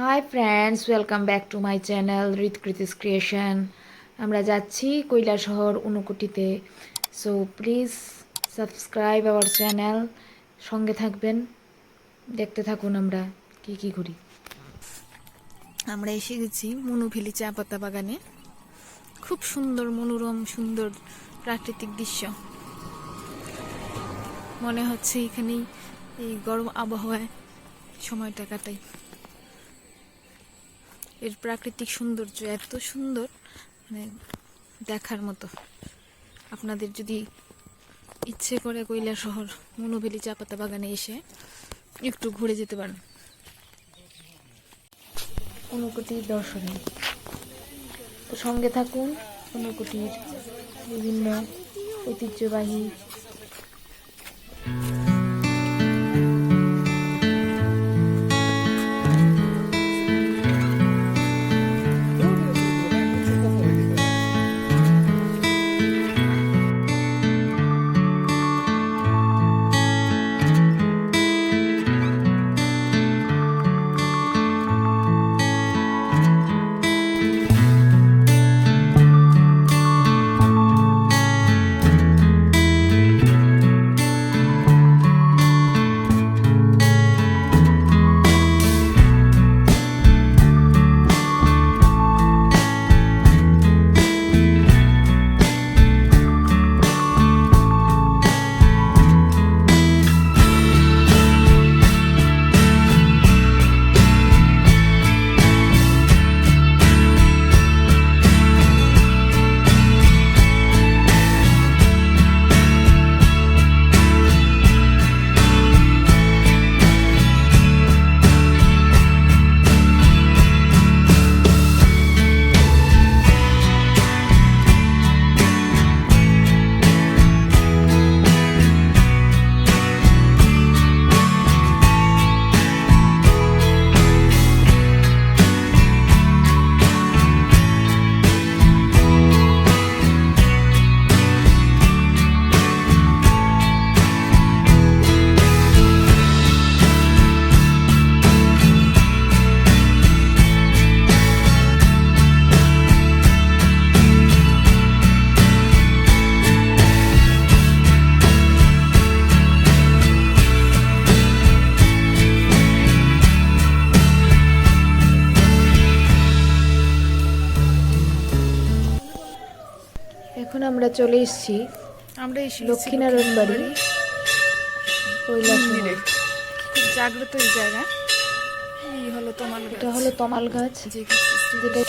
High friends, welcome back to my channel Hritkriti's creation. আমরা যাচ্ছি কৈলাসহর ঊনকোটিতে। So please subscribe our channel, সঙ্গে থাকবেন, দেখতে থাকুন আমরা কি কি ঘুরি। আমরা এসে গেছি মনুভেলি চা পাতা বাগানে। খুব সুন্দর, মনোরম, সুন্দর প্রাকৃতিক দৃশ্য। মনে হচ্ছে এখানেই এই গরম আবহাওয়ায় সময়টা কাটাই। এর প্রাকৃতিক সৌন্দর্য এত সুন্দর, মানে দেখার মতো। আপনাদের যদি ইচ্ছে করে কৈলাসহর মনুভেলি চা পাতা বাগানে এসে একটু ঘুরে যেতে পারেন। ঊনকোটির দর্শনে তো সঙ্গে থাকুন। ঊনকোটির বিভিন্ন ঐতিহ্যবাহী এখন আমরা চলে এসেছি লক্ষ্মীনারায়ণ বাড়ি, কৈলাসহর। খুব জাগ্রত এই জায়গা। এই হলো তমাল গাছ। এটা হলো তমাল গাছ, যেটা